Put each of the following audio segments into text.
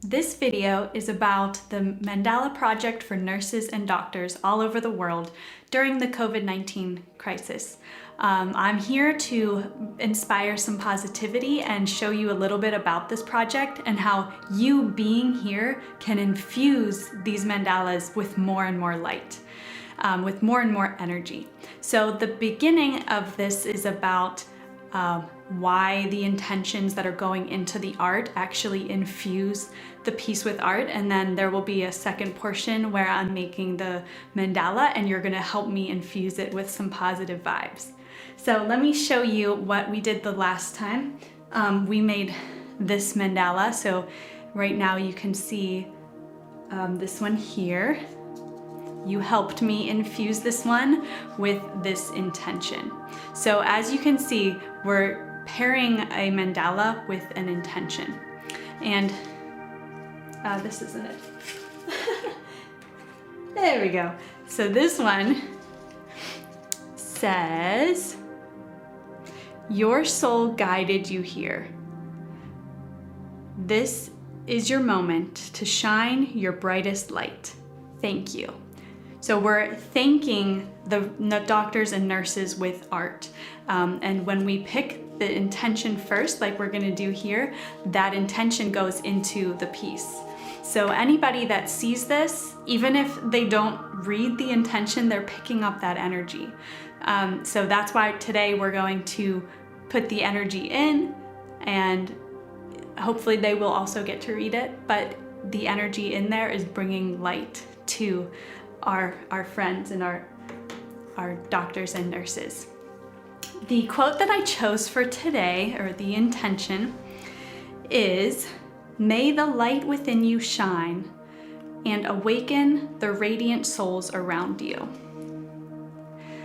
This video is about the Mandala project for nurses and doctors all over the world during the COVID-19 crisis. I'm here to inspire some positivity and show you a little bit about this project and how you being here can infuse these mandalas with more and more light, with more and more energy. So the beginning of this is about why the intentions that are going into the art actually infuse the piece with art, and then there will be a second portion where I'm making the mandala and you're gonna help me infuse it with some positive vibes. So let me show you what we did the last time. We made this mandala, so right now you can see this one here. You helped me infuse this one with this intention. So as you can see, we're pairing a mandala with an intention. And this isn't it. There we go. So this one says, "Your soul guided you here. This is your moment to shine your brightest light. Thank you." So we're thanking the doctors and nurses with art. And when we pick the intention first, like we're gonna do here, that intention goes into the piece. So anybody that sees this, even if they don't read the intention, they're picking up that energy. So that's why today we're going to put the energy in, and hopefully they will also get to read it, but the energy in there is bringing light to our friends and our doctors and nurses. The quote that I chose for today, or the intention, is, "May the light within you shine and awaken the radiant souls around you."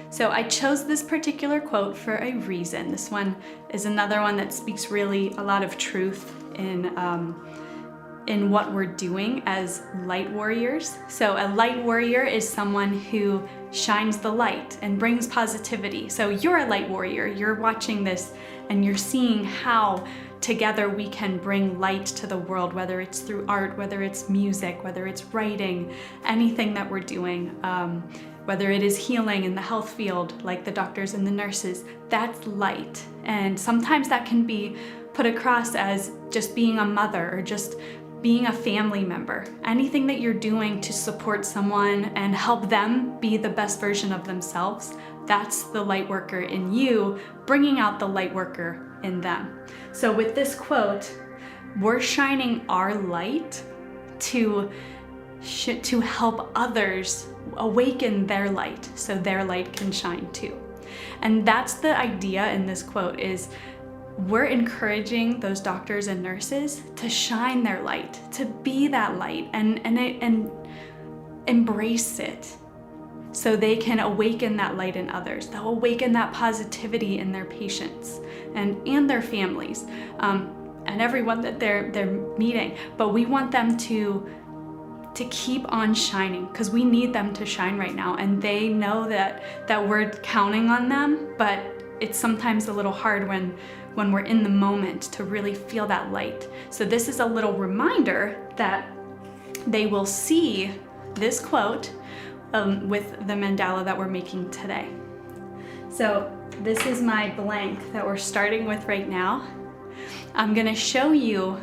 So I chose this particular quote for a reason. This one is another one that speaks really a lot of truth in what we're doing as light warriors. So a light warrior is someone who shines the light and brings positivity. So you're a light warrior. You're watching this and you're seeing how together we can bring light to the world, whether it's through art, whether it's music, whether it's writing, anything that we're doing, whether it is healing in the health field, like the doctors and the nurses, that's light. And sometimes that can be put across as just being a mother or just being a family member. Anything that you're doing to support someone and help them be the best version of themselves, that's the light worker in you, bringing out the light worker in them. So with this quote, we're shining our light to help others awaken their light so their light can shine too. And that's the idea in this quote, is we're encouraging those doctors and nurses to shine their light, to be that light and embrace it so they can awaken that light in others. They'll awaken that positivity in their patients and their families and everyone that they're meeting. But we want them to keep on shining, because we need them to shine right now, and they know that we're counting on them, but it's sometimes a little hard when we're in the moment to really feel that light. So this is a little reminder that they will see this quote with the mandala that we're making today. So this is my blank that we're starting with right now. I'm gonna show you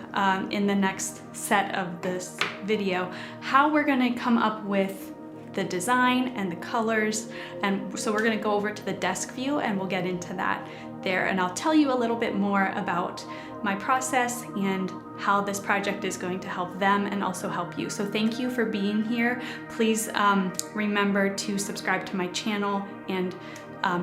in the next set of this video how we're gonna come up with the design and the colors, and so we're gonna go over to the desk view and we'll get into that there, and I'll tell you a little bit more about my process and how this project is going to help them and also help you. So thank you for being here. Please remember to subscribe to my channel and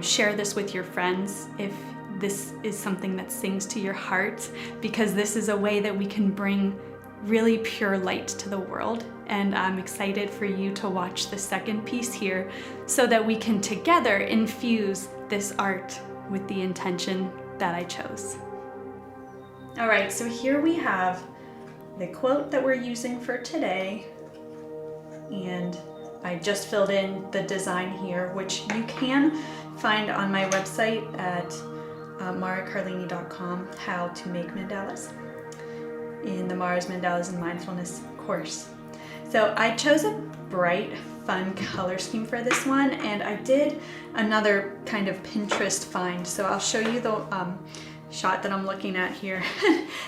share this with your friends if this is something that sings to your heart, because this is a way that we can bring really pure light to the world. And I'm excited for you to watch the second piece here so that we can together infuse this art with the intention that I chose. All right, so here we have the quote that we're using for today, and I just filled in the design here, which you can find on my website at maracarlini.com, how to make mandalas. in the Maras Mandalas and Mindfulness course. So I chose a bright, fun color scheme for this one, and I did another kind of Pinterest find. So I'll show you the shot that I'm looking at here.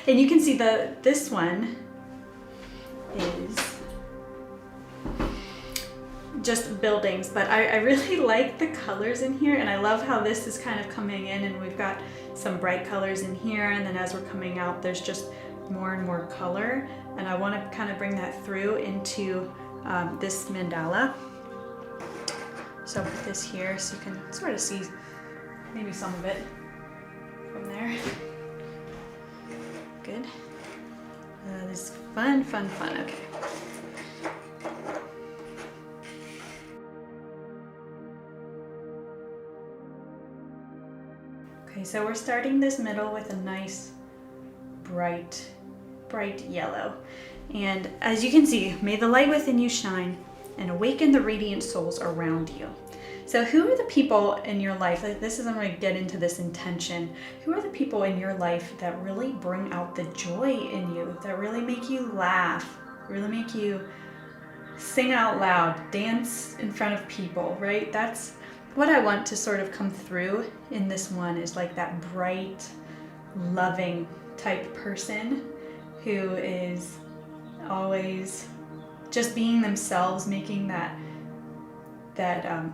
And you can see this one is just buildings, but I really like the colors in here, and I love how this is kind of coming in, and we've got some bright colors in here, and then as we're coming out there's just more and more color, and I want to kind of bring that through into this mandala. So I'll put this here so you can sort of see maybe some of it from there. Good. This is fun. Okay. Okay, so we're starting this middle with a nice bright yellow. And as you can see, may the light within you shine and awaken the radiant souls around you. So who are the people in your life, this is, I'm going to get into this intention, who are the people in your life that really bring out the joy in you, that really make you laugh, really make you sing out loud, dance in front of people, right? That's what I want to sort of come through in this one, is like that bright, loving type person who is always just being themselves, making that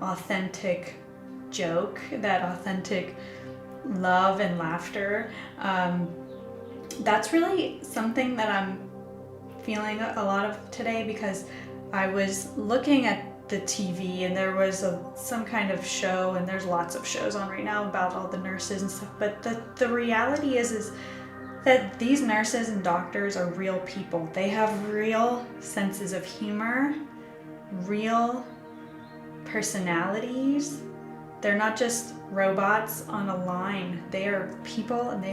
authentic joke, that authentic love and laughter. That's really something that I'm feeling a lot of today, because I was looking at the TV and there was some kind of show, and there's lots of shows on right now about all the nurses and stuff, but the reality is that these nurses and doctors are real people. They have real senses of humor, real personalities. They're not just robots on a line. They are people, and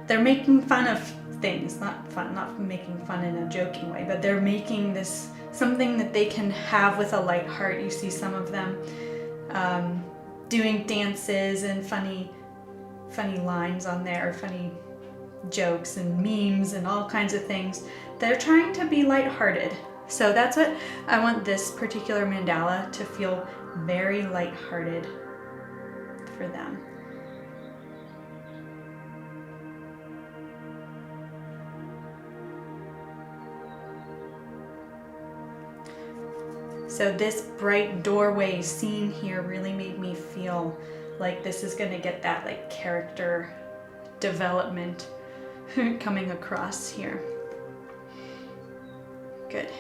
they're making fun of things, not making fun in a joking way, but they're making this something that they can have with a light heart. You see some of them doing dances and funny lines on there, funny jokes and memes and all kinds of things. They're trying to be lighthearted. So that's what I want this particular mandala to feel, very lighthearted for them. So this bright doorway scene here really made me feel like this is gonna get that like character development coming across here. Good.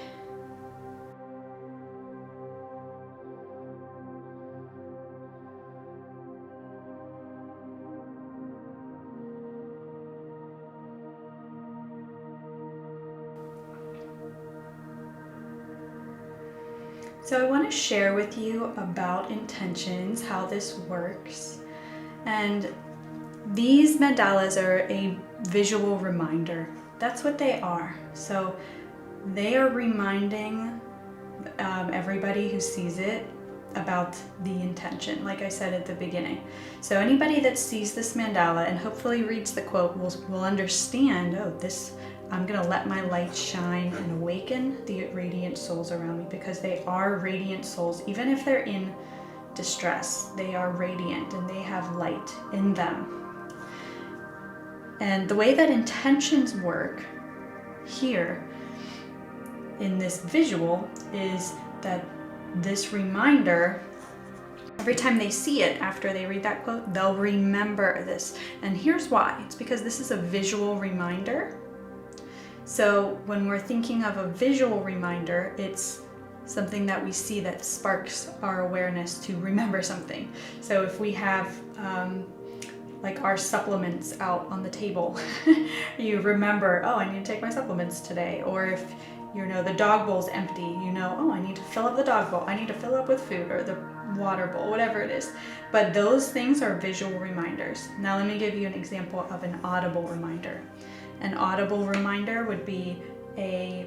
So I want to share with you about intentions, how this works. And these mandalas are a visual reminder. That's what they are. So they are reminding everybody who sees it about the intention, like I said at the beginning. So anybody that sees this mandala and hopefully reads the quote will understand, oh, I'm gonna let my light shine and awaken the radiant souls around me, because they are radiant souls. Even if they're in distress, they are radiant and they have light in them. And the way that intentions work here in this visual is that this reminder, every time they see it after they read that quote, they'll remember this. And here's why. It's because this is a visual reminder. So when we're thinking of a visual reminder, it's something that we see that sparks our awareness to remember something. So if we have like our supplements out on the table, you remember, oh, I need to take my supplements today. Or if the dog bowl's empty, oh, I need to fill up the dog bowl. I need to fill up with food, or the water bowl, whatever it is. But those things are visual reminders. Now let me give you an example of an audible reminder. An audible reminder would be a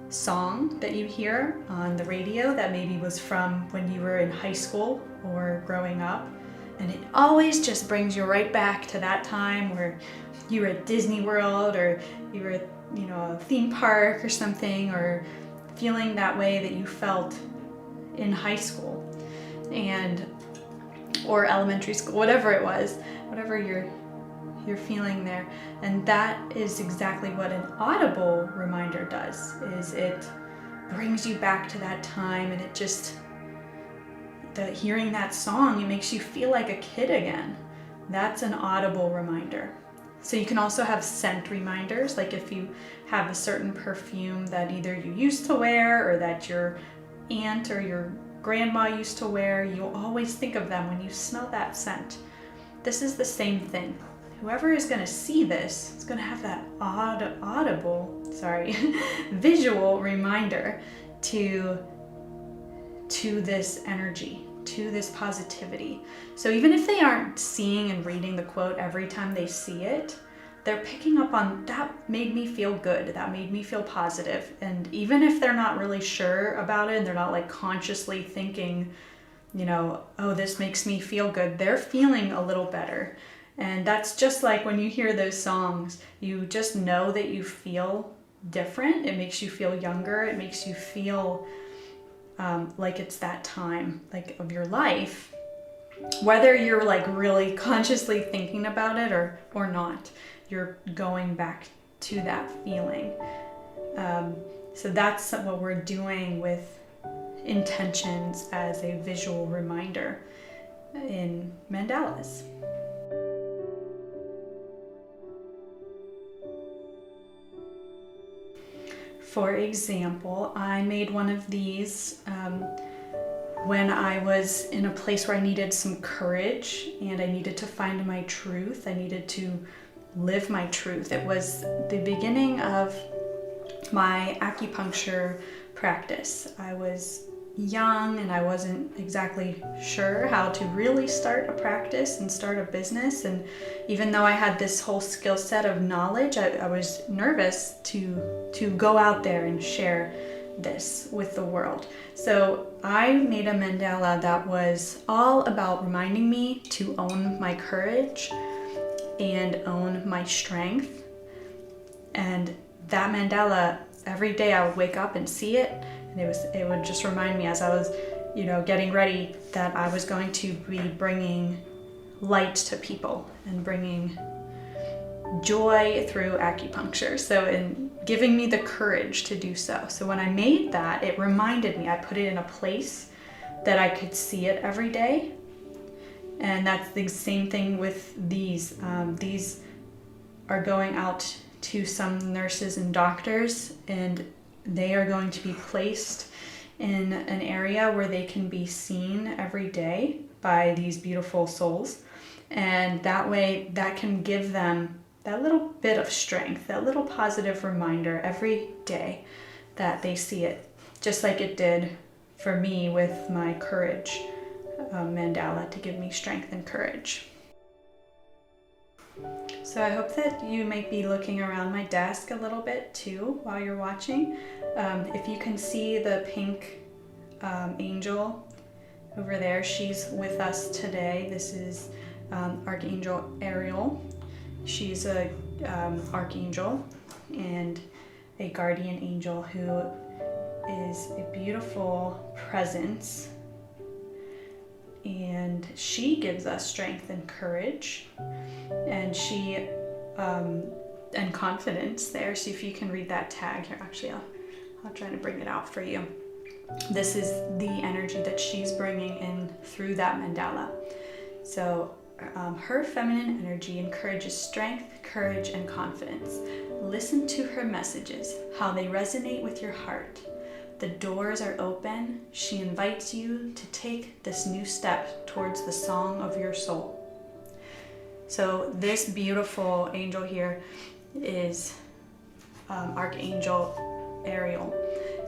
song that you hear on the radio that maybe was from when you were in high school or growing up. And it always just brings you right back to that time where you were at Disney World, or you were at, a theme park or something, or feeling that way that you felt in high school or elementary school, whatever it was, whatever you're feeling there. And that is exactly what an audible reminder does, is it brings you back to that time, and it just, hearing that song, it makes you feel like a kid again. That's an audible reminder. So you can also have scent reminders, like if you have a certain perfume that either you used to wear or that your aunt or your grandma used to wear, you'll always think of them when you smell that scent. This is the same thing. Whoever is going to see this is going to have that visual reminder to this energy, to this positivity. So even if they aren't seeing and reading the quote every time they see it, they're picking up on, that made me feel good, that made me feel positive. And even if they're not really sure about it, they're not like consciously thinking, oh, this makes me feel good, they're feeling a little better. And that's just like when you hear those songs, you just know that you feel different. It makes you feel younger. It makes you feel like it's that time, like, of your life, whether you're like really consciously thinking about it or not, you're going back to that feeling. So that's what we're doing with intentions as a visual reminder in mandalas. For example, I made one of these when I was in a place where I needed some courage and I needed to find my truth. I needed to live my truth. It was the beginning of my acupuncture practice. I was young and I wasn't exactly sure how to really start a practice and start a business. And even though I had this whole skill set of knowledge, I was nervous to go out there and share this with the world. So I made a mandala that was all about reminding me to own my courage and own my strength. And that mandala, every day I would wake up and see it, and it would just remind me as I was, getting ready, that I was going to be bringing light to people and bringing joy through acupuncture. So in giving me the courage to do so. So when I made that, it reminded me, I put it in a place that I could see it every day. And that's the same thing with these. These are going out to some nurses and doctors, and they are going to be placed in an area where they can be seen every day by these beautiful souls. And that way, that can give them that little bit of strength, that little positive reminder every day that they see it, just like it did for me with my courage mandala, to give me strength and courage. So I hope that you might be looking around my desk a little bit too while you're watching. If you can see the pink angel over there, she's with us today. This is Archangel Ariel. She's a archangel and a guardian angel who is a beautiful presence, and she gives us strength and courage, and and confidence there. So if you can read that tag here, actually I'll try to bring it out for you. This is the energy that she's bringing in through that mandala. So her feminine energy encourages strength, courage, and confidence. Listen to her messages, how they resonate with your heart. The doors are open. She invites you to take this new step towards the song of your soul. So this beautiful angel here is Archangel Ariel,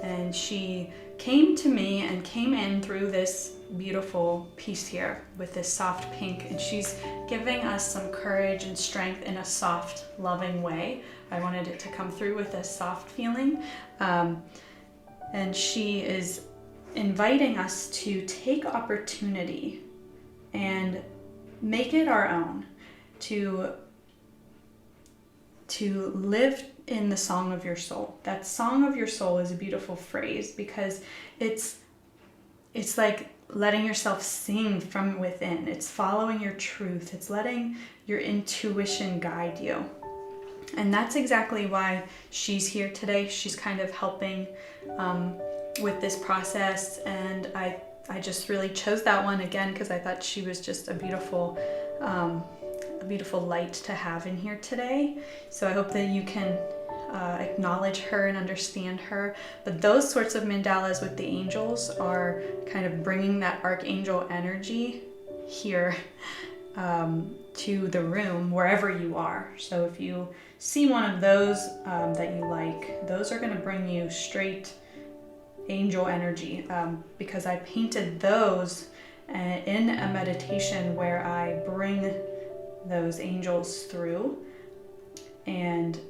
and she came to me and came in through this beautiful piece here with this soft pink, and she's giving us some courage and strength in a soft, loving way. I wanted it to come through with a soft feeling, and she is inviting us to take opportunity and make it our own, to live in the song of your soul. That song of your soul is a beautiful phrase because it's like letting yourself sing from within. It's following your truth. It's letting your intuition guide you. And that's exactly why she's here today. She's kind of helping with this process, and I just really chose that one again because I thought she was just a beautiful light to have in here today. So I hope that you can acknowledge her and understand her. But those sorts of mandalas with the angels are kind of bringing that archangel energy here to the room wherever you are. So if you see one of those that you like, those are going to bring you straight angel energy, because I painted those in a meditation where I bring those angels through and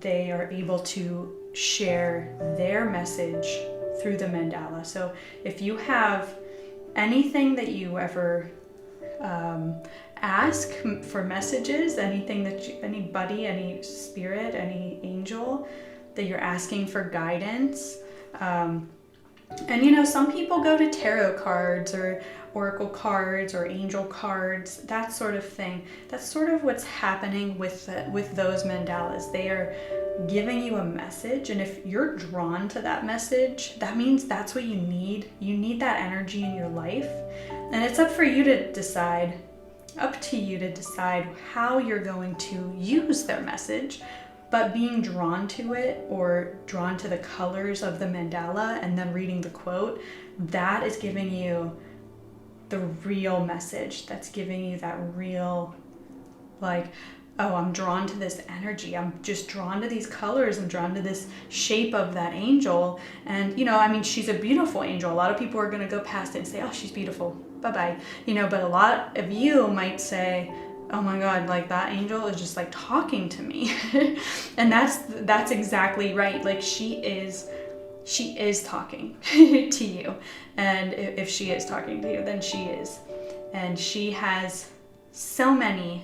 they are able to share their message through the mandala. So if you have anything that you ever ask for messages, anything that anybody, any spirit, any angel that you're asking for guidance, and some people go to tarot cards or oracle cards or angel cards, that sort of thing. That's sort of what's happening with those mandalas. They are giving you a message, and if you're drawn to that message, that means that's what you need. You need that energy in your life, and it's up to you to decide how you're going to use their message. But being drawn to it, or drawn to the colors of the mandala and then reading the quote, that is giving you the real message. That's giving you that real, like, oh, I'm drawn to this energy. I'm just drawn to these colors. I'm drawn to this shape of that angel. And, she's a beautiful angel. A lot of people are going to go past it and say, oh, she's beautiful. Bye-bye. But a lot of you might say, oh my God, like that angel is just like talking to me. And that's exactly right. Like she is talking to you. And if she is talking to you, then she is. And she has so many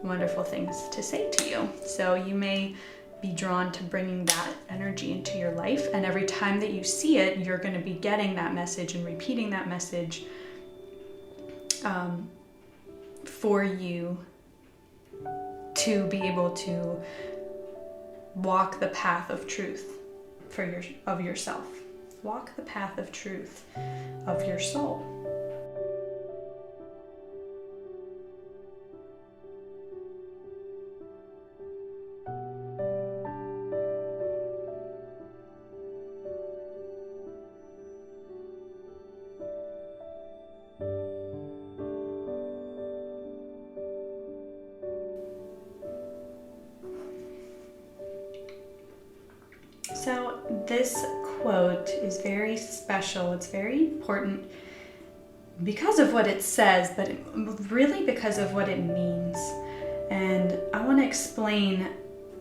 wonderful things to say to you. So you may be drawn to bringing that energy into your life. And every time that you see it, you're going to be getting that message and repeating that message for you to be able to walk the path of truth of yourself. Walk the path of truth of your soul. So this quote is very special. It's very important because of what it says, but really because of what it means. And I want to explain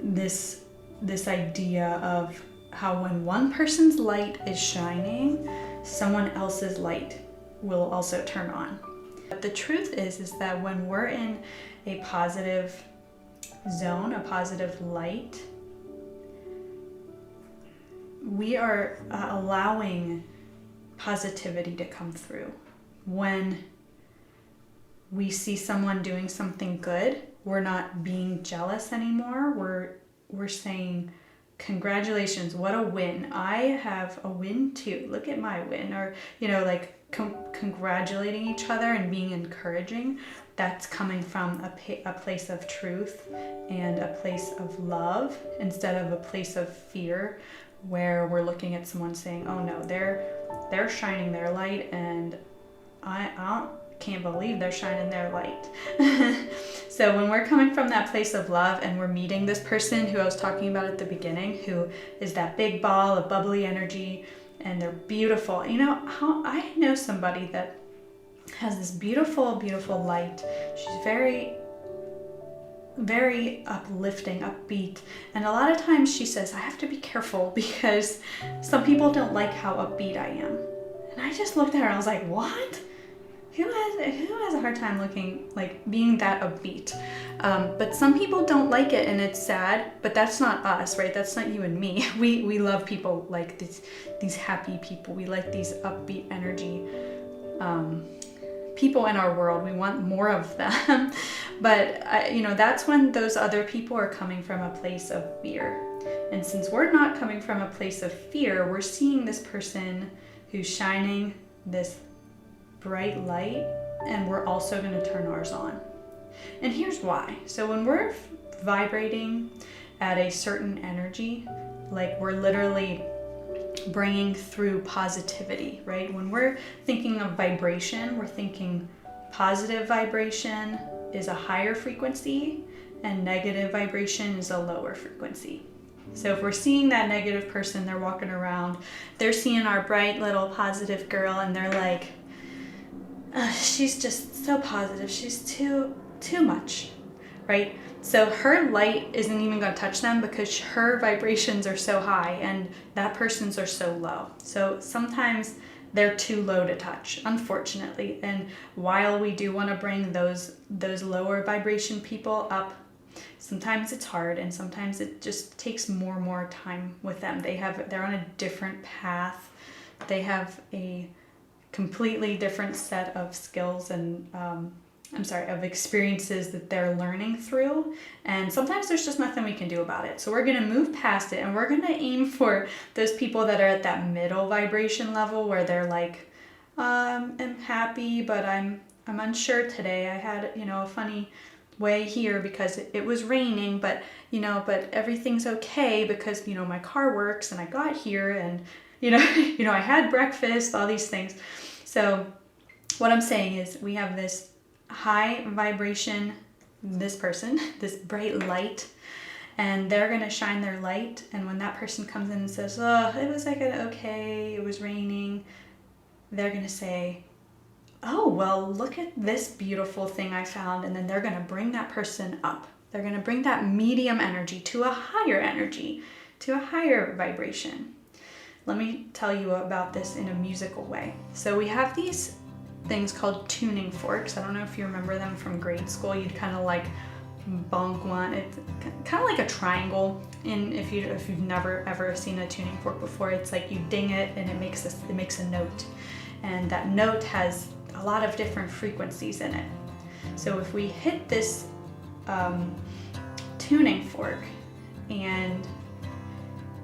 this idea of how when one person's light is shining, someone else's light will also turn on. But the truth is that when we're in a positive zone, a positive light, we are allowing positivity to come through. When we see someone doing something good, we're not being jealous anymore. We're saying, congratulations, what a win. I have a win too. Look at my win. Or, congratulating each other and being encouraging. That's coming from a place of truth and a place of love instead of a place of fear, where we're looking at someone saying, oh no, they're shining their light and I can't believe they're shining their light. So when we're coming from that place of love and we're meeting this person who I was talking about at the beginning, who is that big ball of bubbly energy and they're beautiful. I know somebody that has this beautiful, beautiful light. She's very, very uplifting, upbeat. And a lot of times she says, I have to be careful because some people don't like how upbeat I am. And I just looked at her and I was like, what? who has a hard time being that upbeat? But some people don't like it, and it's sad, but that's not us, right? That's not you and me. We love people like these happy people. We like these upbeat energy people in our world. We want more of them. But that's when those other people are coming from a place of fear. And since we're not coming from a place of fear, we're seeing this person who's shining this bright light, and we're also going to turn ours on. And here's why. So when we're vibrating at a certain energy, like we're literally bringing through positivity, right? When we're thinking of vibration, we're thinking positive vibration is a higher frequency and negative vibration is a lower frequency. So if we're seeing that negative person, they're walking around, they're seeing our bright little positive girl, and they're like, she's just so positive, she's too much, right? So her light isn't even going to touch them because her vibrations are so high and that person's are so low. So sometimes they're too low to touch, unfortunately. And while we do want to bring those lower vibration people up, sometimes it's hard, and sometimes it just takes more time with them. They're on a different path. They have a completely different set of skills and of experiences that they're learning through, and sometimes there's just nothing we can do about it. So we're going to move past it, and we're going to aim for those people that are at that middle vibration level where they're like, I'm happy, but I'm unsure today. I had a funny way here because it was raining, but everything's okay because my car works and I got here, and I had breakfast, all these things. So what I'm saying is we have this high vibration, this person, this bright light, and they're going to shine their light. And when that person comes in and says, oh, it was okay, it was raining, they're going to say, oh, well, look at this beautiful thing I found. And then they're going to bring that person up. They're going to bring that medium energy to a higher energy, to a higher vibration. Let me tell you about this in a musical way. So we have these things called tuning forks. I don't know if you remember them from grade school. You'd kind of like bonk one. It's kind of like a triangle. And if you've never ever seen a tuning fork before, it's like you ding it and it makes a note. And that note has a lot of different frequencies in it. So if we hit this tuning fork and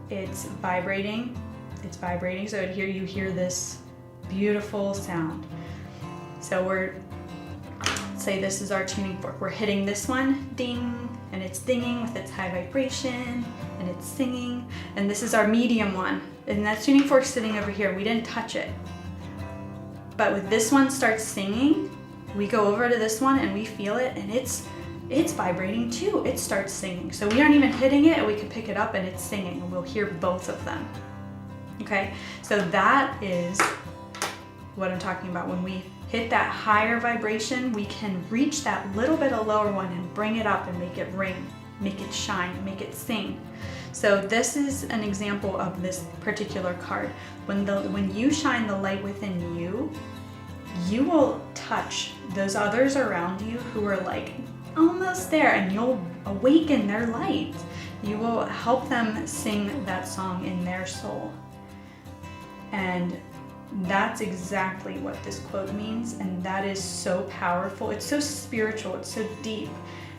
it's vibrating. So you hear this beautiful sound. So say this is our tuning fork. We're hitting this one, ding, and it's dinging with its high vibration, and it's singing. And this is our medium one, and that tuning fork's sitting over here. We didn't touch it. But with this one starts singing, we go over to this one and we feel it, and it's vibrating too. It starts singing. So we aren't even hitting it, and we can pick it up and it's singing, and we'll hear both of them. Okay, so that is what I'm talking about. When we hit that higher vibration, we can reach that little bit of lower one and bring it up and make it ring, make it shine, make it sing. So this is an example of this particular card. When you shine the light within you, you will touch those others around you who are like almost there, and you'll awaken their light. You will help them sing that song in their soul. And that's exactly what this quote means, and that is so powerful. It's so spiritual, it's so deep.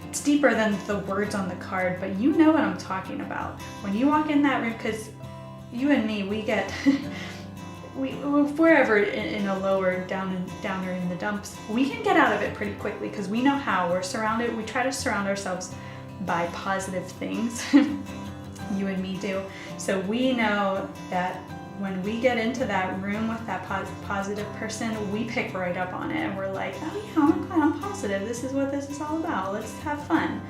It's deeper than the words on the card, but you know what I'm talking about. When you walk in that room, because you and me, we get, if we're ever in a lower downer in the dumps, we can get out of it pretty quickly because we know how. We try to surround ourselves by positive things. You and me do. So we know that when we get into that room with that positive person, we pick right up on it, and we're like, oh yeah, I'm positive. This is what this is all about. Let's have fun.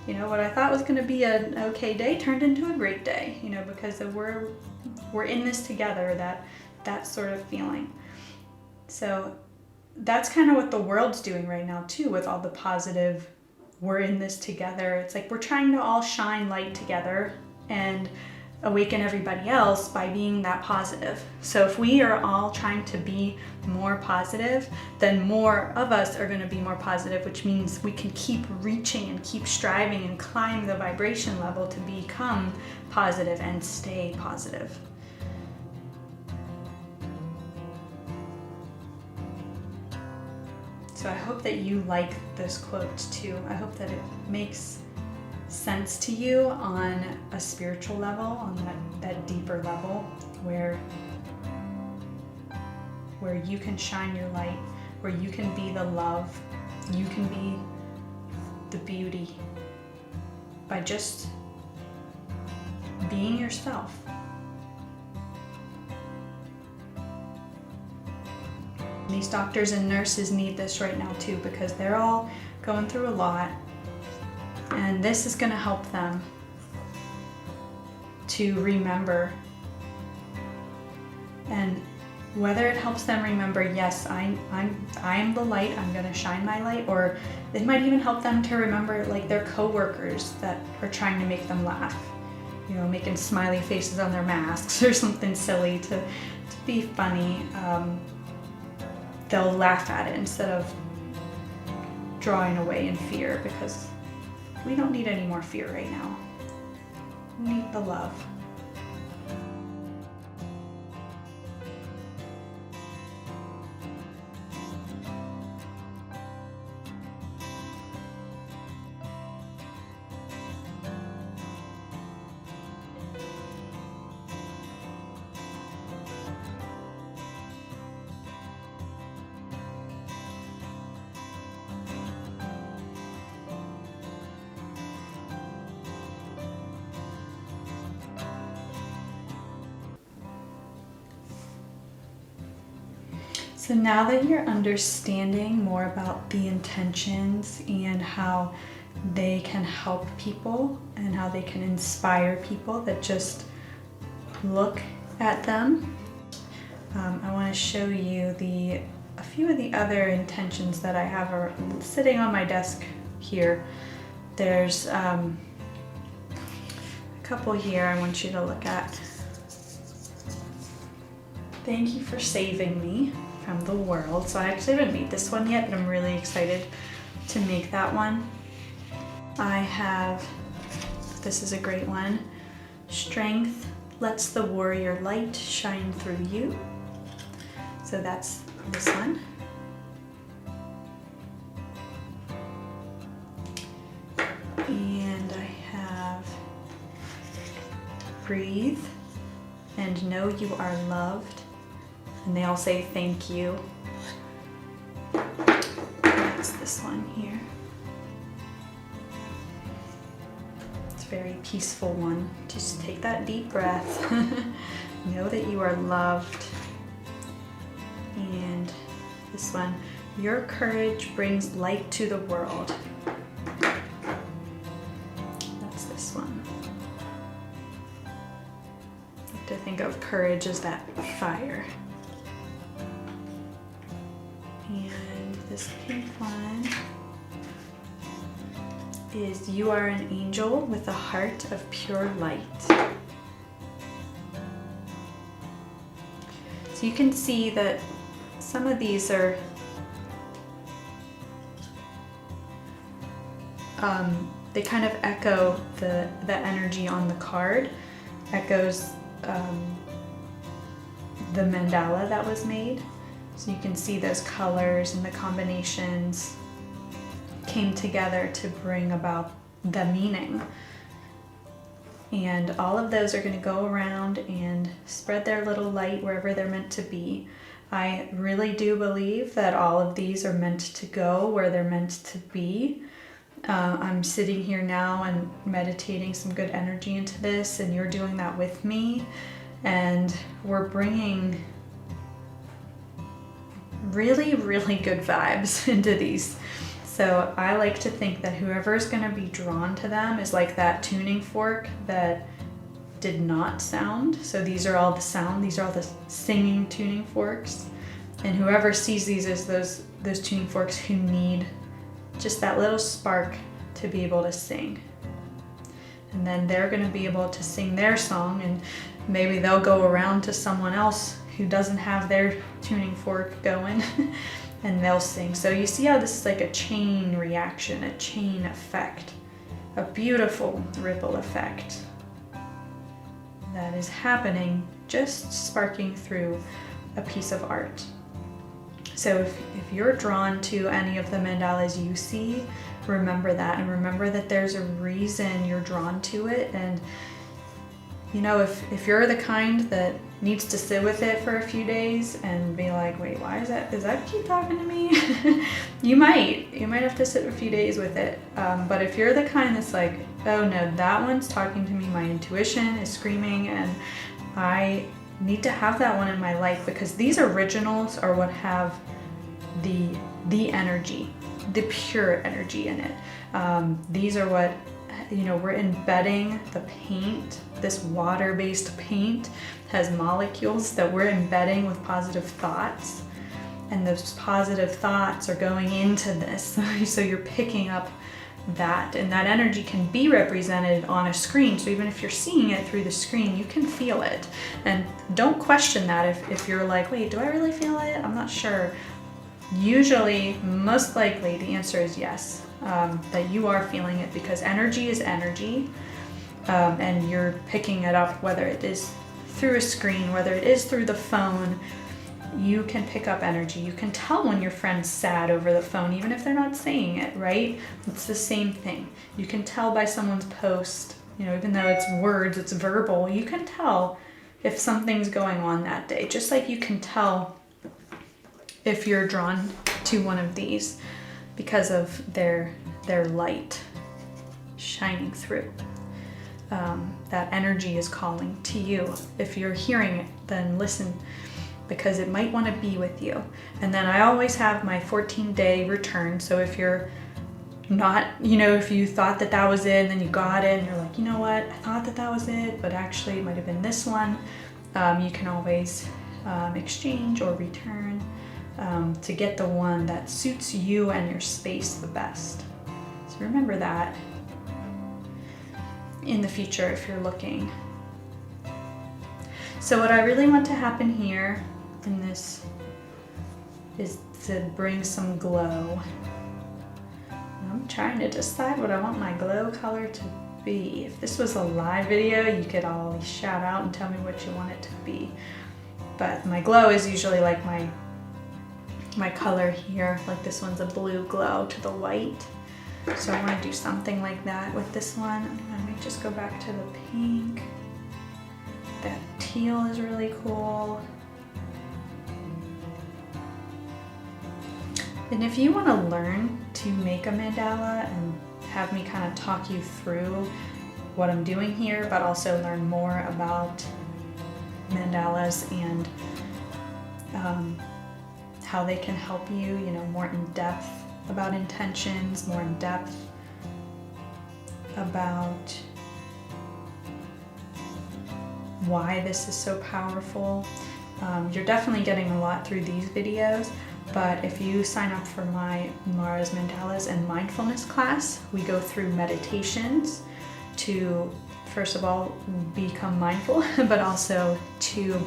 What I thought was going to be an okay day turned into a great day, because we're in this together, that sort of feeling. So that's kind of what the world's doing right now too, with all the positive, we're in this together. It's like we're trying to all shine light together, and awaken everybody else by being that positive. So if we are all trying to be more positive, then more of us are going to be more positive, which means we can keep reaching and keep striving and climb the vibration level to become positive and stay positive. So I hope that you like this quote too. I hope that it makes sense to you on a spiritual level, on that deeper level where you can shine your light, where you can be the love, you can be the beauty by just being yourself. These doctors and nurses need this right now too, because they're all going through a lot. And this is going to help them to remember. And whether it helps them remember, yes, I'm the light, I'm going to shine my light, or it might even help them to remember like their coworkers that are trying to make them laugh, you know, making smiley faces on their masks or something silly to be funny. They'll laugh at it instead of drawing away in fear, because we don't need any more fear right now. We need the love. So now that you're understanding more about the intentions and how they can help people and how they can inspire people that just look at them, I want to show you a few of the other intentions that I have are sitting on my desk here. There's a couple here I want you to look at. Thank you for saving me from the world. So I actually haven't made this one yet, but I'm really excited to make that one. I have, this is a great one. Strength lets the warrior light shine through you. So that's this one. And I have breathe and know you are loved. And they all say thank you. That's this one here. It's a very peaceful one. Just take that deep breath. Know that you are loved. And this one, your courage brings light to the world. That's this one. I like to think of courage as that fire. And this pink one is you are an angel with a heart of pure light. So you can see that some of these are they kind of echo the energy on the card, echoes the mandala that was made. So you can see those colors and the combinations came together to bring about the meaning. And all of those are going to go around and spread their little light wherever they're meant to be. I really do believe that all of these are meant to go where they're meant to be. I'm sitting here now and meditating some good energy into this, and you're doing that with me. And we're bringing really, really good vibes into these. So I like to think that whoever's going to be drawn to them is like that tuning fork that did not sound. So these are all the sound, these are all the singing tuning forks. And whoever sees these as those tuning forks who need just that little spark to be able to sing. And then they're going to be able to sing their song, and maybe they'll go around to someone else who doesn't have their tuning fork going and they'll sing. So you see how this is like a chain reaction, a chain effect, a beautiful ripple effect that is happening, just sparking through a piece of art. So if you're drawn to any of the mandalas you see, remember that, and remember that there's a reason you're drawn to it. And you know, if you're the kind that needs to sit with it for a few days and be like, wait, why does that keep talking to me? You might have to sit a few days with it. But if you're the kind that's like, oh no, that one's talking to me, my intuition is screaming, and I need to have that one in my life, because these originals are what have the energy, the pure energy in it. These are what, you know, we're embedding the paint. This water-based paint has molecules that we're embedding with positive thoughts, and those positive thoughts are going into this. So you're picking up that, and that energy can be represented on a screen. So even if you're seeing it through the screen, you can feel it. And don't question that if you're like, wait, do I really feel it? I'm not sure. Usually, most likely, the answer is yes, that you are feeling it, because energy is energy, and you're picking it up, whether it is through a screen, whether it is through the phone. You can pick up energy. You can tell when your friend's sad over the phone, even if they're not saying it, right? It's the same thing. You can tell by someone's post, you know, even though it's words, it's verbal, you can tell if something's going on that day. Just like you can tell if you're drawn to one of these because of their light shining through. That energy is calling to you. If you're hearing it, then listen, because it might want to be with you. And then I always have my 14-day return. So if you're not, you know, if you thought that was it and then you got it and you're like, you know what, I thought that was it, but actually it might have been this one, you can always exchange or return to get the one that suits you and your space the best. So remember that in the future if you're looking. So what I really want to happen here in this is to bring some glow. I'm trying to decide what I want my glow color to be. If this was a live video, you could always shout out and tell me what you want it to be. But my glow is usually like my color here, like this one's a blue glow to the white. So I want to do something like that with this one. I might just go back to the pink. That teal is really cool. And if you want to learn to make a mandala and have me kind of talk you through what I'm doing here, but also learn more about mandalas and how they can help you, you know, more in depth about intentions, more in depth about why this is so powerful. You're definitely getting a lot through these videos, but if you sign up for my Maras Mandalas and mindfulness class, we go through meditations to, first of all, become mindful, but also to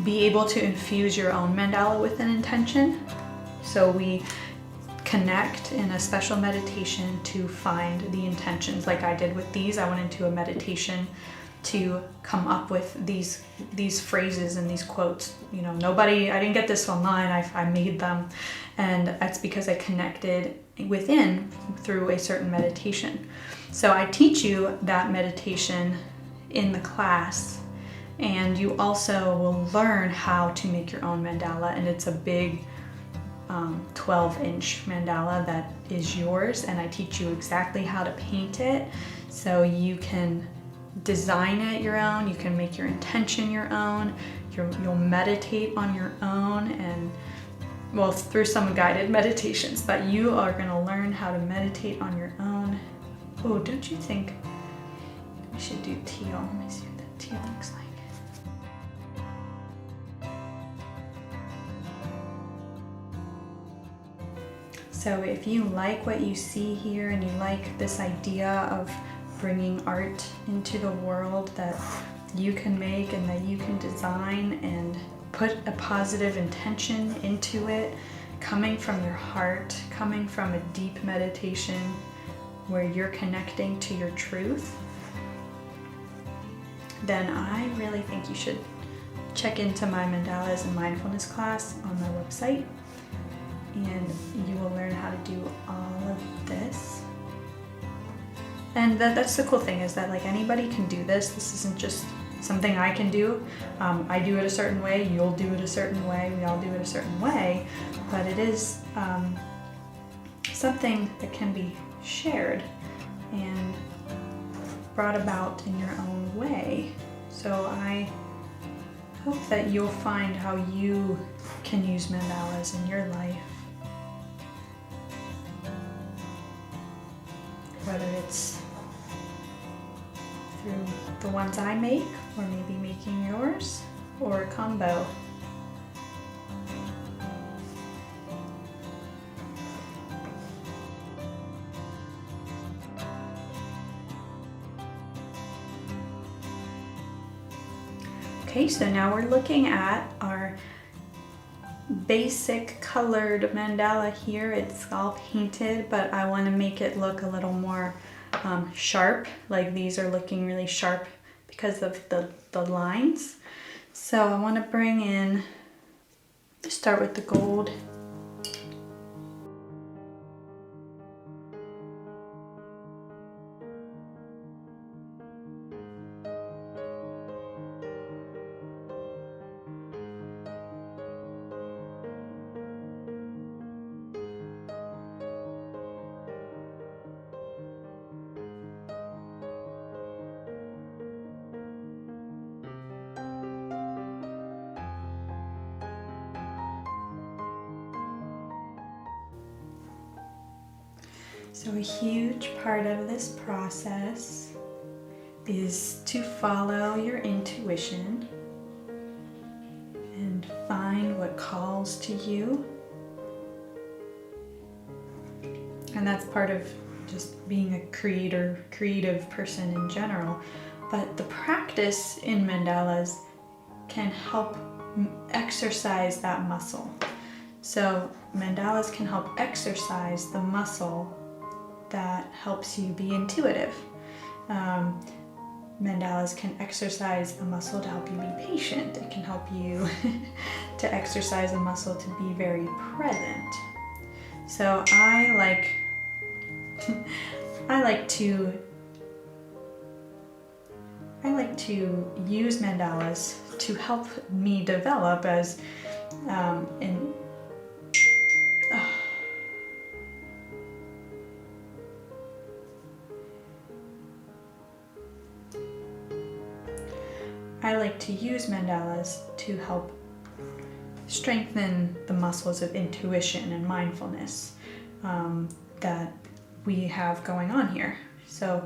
be able to infuse your own mandala with an intention. So we connect in a special meditation to find the intentions. Like I did with these, I went into a meditation to come up with these phrases and these quotes. You know, I didn't get this online, I made them. And that's because I connected within through a certain meditation. So I teach you that meditation in the class, and you also will learn how to make your own mandala. And it's a big 12-inch mandala that is yours, and I teach you exactly how to paint it so you can design it your own, you can make your intention your own, you'll meditate on your own, and well, through some guided meditations, but you are going to learn how to meditate on your own. Oh, don't you think we should do teal? Let me see what that teal looks like. So if you like what you see here and you like this idea of bringing art into the world that you can make and that you can design and put a positive intention into it, coming from your heart, coming from a deep meditation where you're connecting to your truth, then I really think you should check into my Mandalas and Mindfulness class on my website, and you will learn how to do all of this. And that's the cool thing, is that like anybody can do this. This isn't just something I can do. I do it a certain way, you'll do it a certain way, we all do it a certain way, but it is something that can be shared and brought about in your own way. So I hope that you'll find how you can use mandalas in your life. Whether it's through the ones I make, or maybe making yours, or a combo. Okay, so now we're looking at our basic colored mandala here. It's all painted, but I want to make it look a little more sharp. Like these are looking really sharp because of the lines. So I want to bring in, start with the gold. So a huge part of this process is to follow your intuition and find what calls to you. And that's part of just being a creative person in general. But the practice in mandalas can help exercise that muscle. So mandalas can help exercise the muscle that helps you be intuitive. Mandalas can exercise a muscle to help you be patient. It can help you to exercise a muscle to be very present. So I like to use mandalas to help me develop as I like to use mandalas to help strengthen the muscles of intuition and mindfulness that we have going on here. So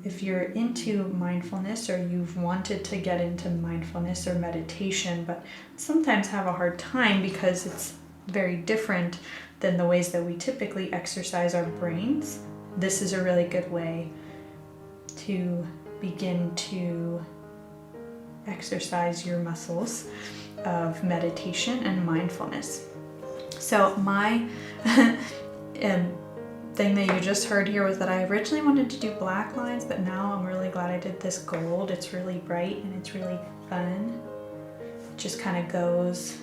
if you're into mindfulness, or you've wanted to get into mindfulness or meditation, but sometimes have a hard time because it's very different than the ways that we typically exercise our brains, this is a really good way to begin to exercise your muscles of meditation and mindfulness. So my thing that you just heard here was that I originally wanted to do black lines, but now I'm really glad I did this gold. It's really bright and it's really fun. It just kind of goes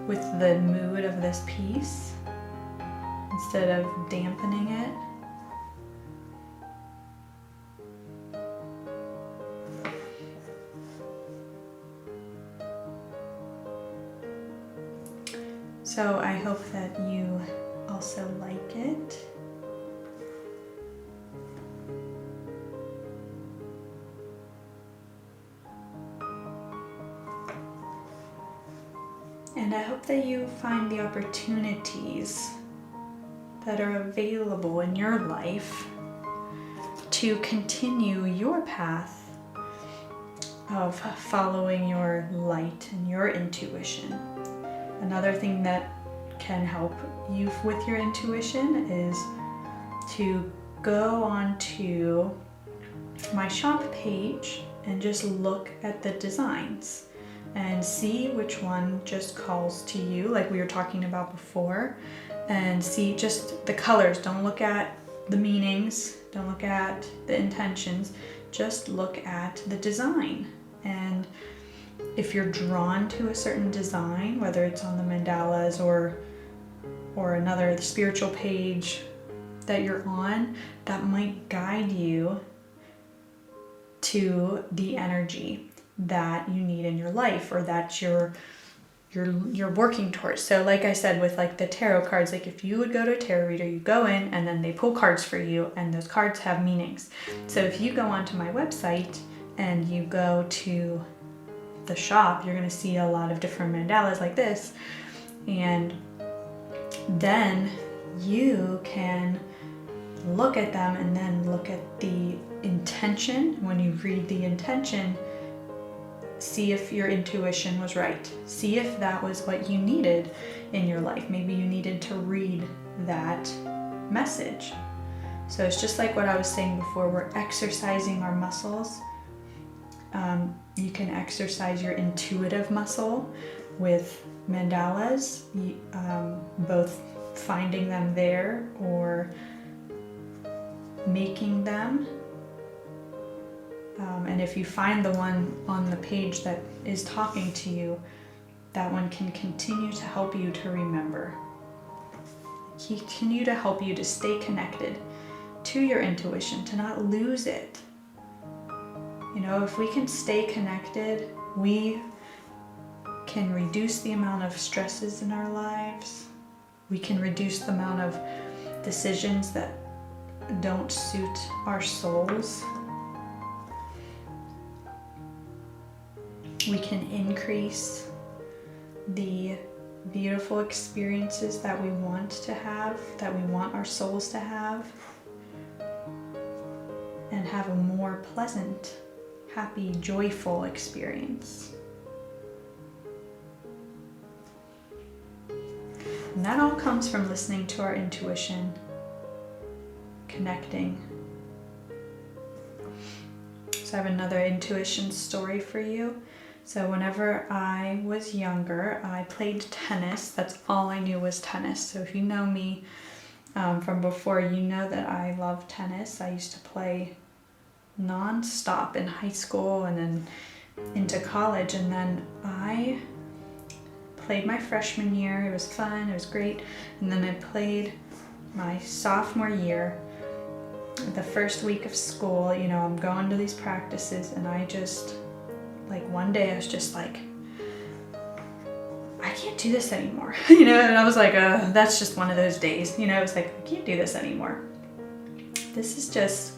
with the mood of this piece instead of dampening it. So I hope that you also like it. And I hope that you find the opportunities that are available in your life to continue your path of following your light and your intuition. Another thing that can help you with your intuition is to go onto my shop page and just look at the designs and see which one just calls to you, like we were talking about before, and see just the colors. Don't look at the meanings, don't look at the intentions, just look at the design. And if you're drawn to a certain design, whether it's on the mandalas or another spiritual page that you're on, that might guide you to the energy that you need in your life, or that you're working towards. So like I said, with like the tarot cards, like if you would go to a tarot reader, you go in and then they pull cards for you, and those cards have meanings. So if you go onto my website and you go to the shop, you're going to see a lot of different mandalas like this, and then you can look at them and then look at the intention. When you read the intention, see if your intuition was right. See if that was what you needed in your life. Maybe you needed to read that message. So it's just like what I was saying before, we're exercising our muscles. You can exercise your intuitive muscle with mandalas, both finding them there or making them. And if you find the one on the page that is talking to you, that one can continue to help you to remember. Continue to help you to stay connected to your intuition, to not lose it. You know, if we can stay connected, we can reduce the amount of stresses in our lives. We can reduce the amount of decisions that don't suit our souls. We can increase the beautiful experiences that we want to have, that we want our souls to have, and have a more pleasant, happy, joyful experience. And that all comes from listening to our intuition, connecting. So I have another intuition story for you. So whenever I was younger, I played tennis. That's all I knew was tennis. So if you know me from before, you know that I love tennis. I used to play non-stop in high school and then into college. And then I played my freshman year. It was fun. It was great. And then I played my sophomore year. The first week of school, you know, I'm going to these practices, and I just, like, one day I was just like, I can't do this anymore. You know, and I was like, that's just one of those days. You know, it's like, I can't do this anymore. This is just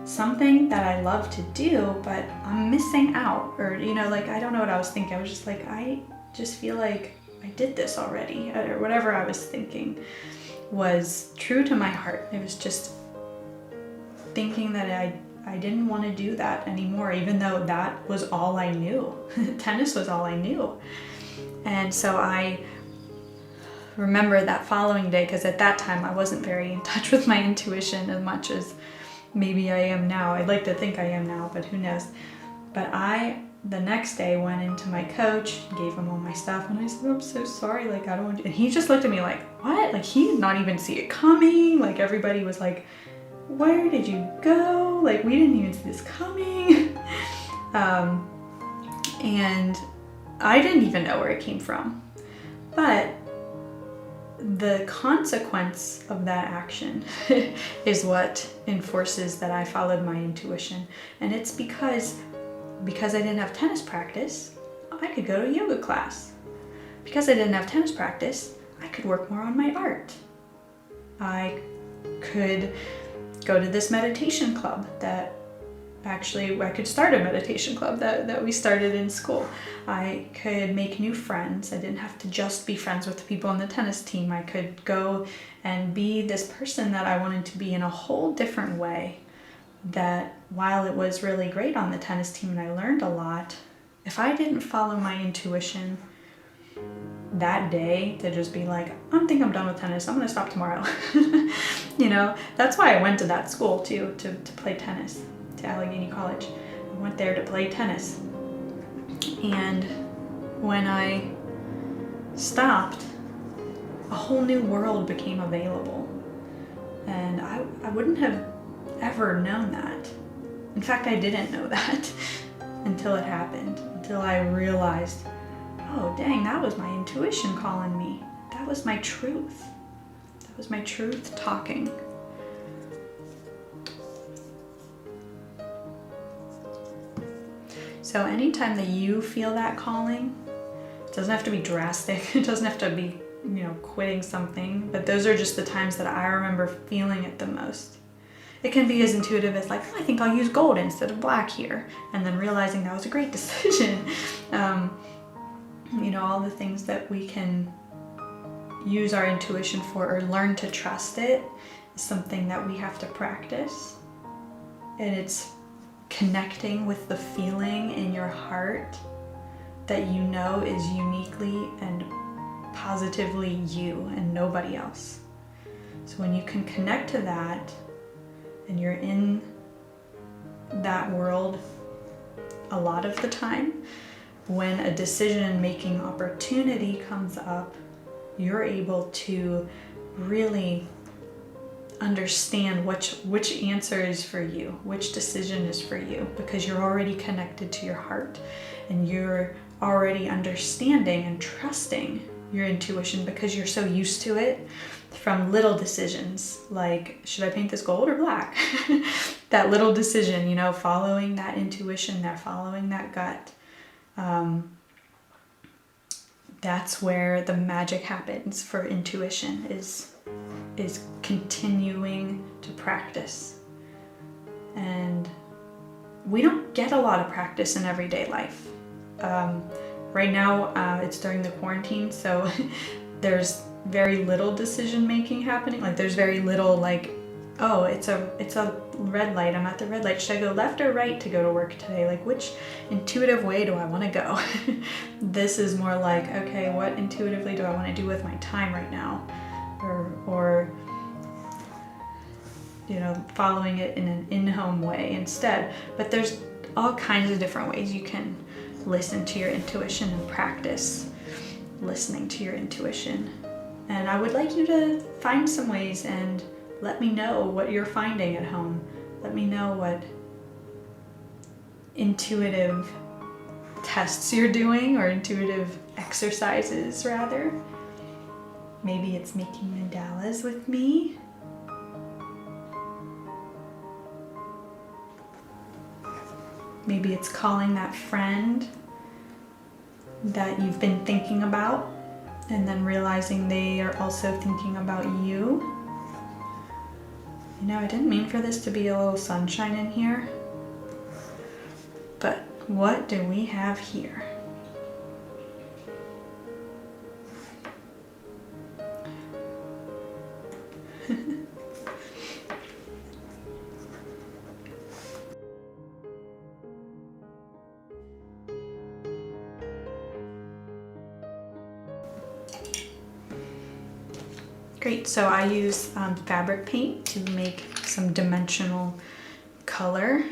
something that I love to do, but I'm missing out. Or, you know, like, I don't know what I was thinking. I was just like, I just feel like I did this already. Or whatever I was thinking was true to my heart. It was just thinking that I didn't want to do that anymore, even though that was all I knew. Tennis was all I knew. And so I remember that following day, because at that time I wasn't very in touch with my intuition as much as maybe I am now. I'd like to think I am now, but who knows. But the next day went into my coach, gave him all my stuff, and I said, I'm so sorry, like, I don't want to. And he just looked at me like, what? Like, he did not even see it coming. Like, everybody was like, where did you go? Like, we didn't even see this coming. And I didn't even know where it came from. But the consequence of that action is what enforces that I followed my intuition. And it's because I didn't have tennis practice, I could go to a yoga class. Because I didn't have tennis practice, I could work more on my art. I could go to this meditation club that actually, I could start a meditation club that we started in school. I could make new friends. I didn't have to just be friends with the people on the tennis team. I could go and be this person that I wanted to be in a whole different way. That while it was really great on the tennis team and I learned a lot, if I didn't follow my intuition, that day to just be like, I think I'm done with tennis. I'm going to stop tomorrow. You know, that's why I went to that school too, to play tennis, to Allegheny College. I went there to play tennis. And when I stopped, a whole new world became available. And I wouldn't have ever known that. In fact, I didn't know that until it happened, until I realized, oh dang, that was my intuition calling me. That was my truth. That was my truth talking. So anytime that you feel that calling, it doesn't have to be drastic. It doesn't have to be, you know, quitting something, but those are just the times that I remember feeling it the most. It can be as intuitive as like, oh, I think I'll use gold instead of black here, and then realizing that was a great decision. You know, all the things that we can use our intuition for or learn to trust it is something that we have to practice. And it's connecting with the feeling in your heart that you know is uniquely and positively you and nobody else. So when you can connect to that and you're in that world a lot of the time, when a decision-making opportunity comes up, you're able to really understand which answer is for you, which decision is for you, because you're already connected to your heart and you're already understanding and trusting your intuition because you're so used to it from little decisions like, should I paint this gold or black? That little decision, you know, following that intuition, following that gut. That's where the magic happens for intuition, is continuing to practice. And we don't get a lot of practice in everyday life. Right now, it's during the quarantine, so there's very little decision making happening. Like there's very little like, oh, it's a red light. I'm at the red light. Should I go left or right to go to work today? Like which intuitive way do I want to go? This is more like, okay, what intuitively do I want to do with my time right now? Or you know, following it in an in-home way instead. But there's all kinds of different ways you can listen to your intuition and practice listening to your intuition. And I would like you to find some ways and let me know what you're finding at home. Let me know what intuitive tests you're doing, or intuitive exercises rather. Maybe it's making mandalas with me. Maybe it's calling that friend that you've been thinking about and then realizing they are also thinking about you. You know, I didn't mean for this to be a little sunshine in here, but what do we have here? Great, so I use fabric paint to make some dimensional color.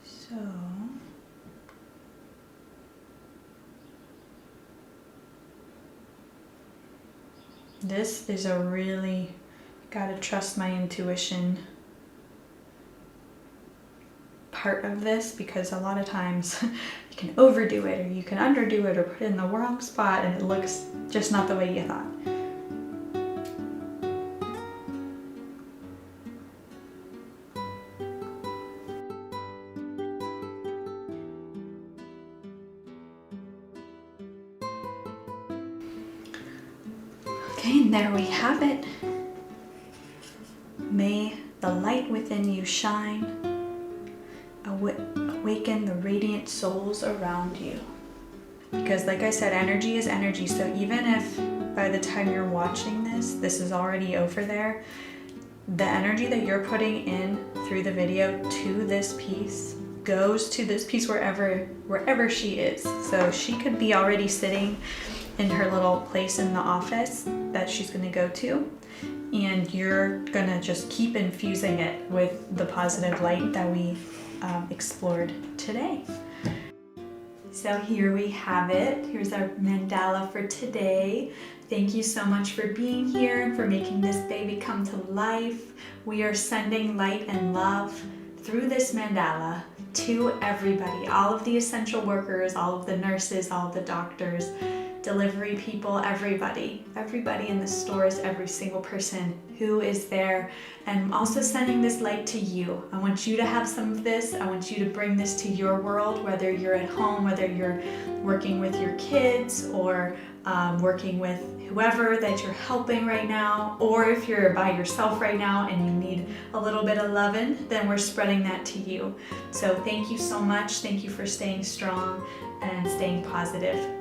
So, this is a really, gotta trust my intuition part of this, because a lot of times you can overdo it or you can underdo it or put it in the wrong spot and it looks just not the way you thought. Okay, and there we have it. May the light within you shine. Awaken the radiant souls around you. Because like I said, energy is energy. So even if by the time you're watching this is already over there, the energy that you're putting in through the video to this piece goes to this piece wherever she is. So she could be already sitting in her little place in the office that she's going to go to, and you're going to just keep infusing it with the positive light that we explored today. So here we have it. Here's our mandala for today. Thank you so much for being here and for making this baby come to life. We are sending light and love through this mandala to everybody, all of the essential workers, all of the nurses, all of the doctors, delivery people, everybody in the stores, every single person who is there. And I'm also sending this light to you. I want you to have some of this. I want you to bring this to your world, whether you're at home, whether you're working with your kids, or working with whoever that you're helping right now, or if you're by yourself right now and you need a little bit of loving, then we're spreading that to you. So thank you so much. Thank you for staying strong and staying positive.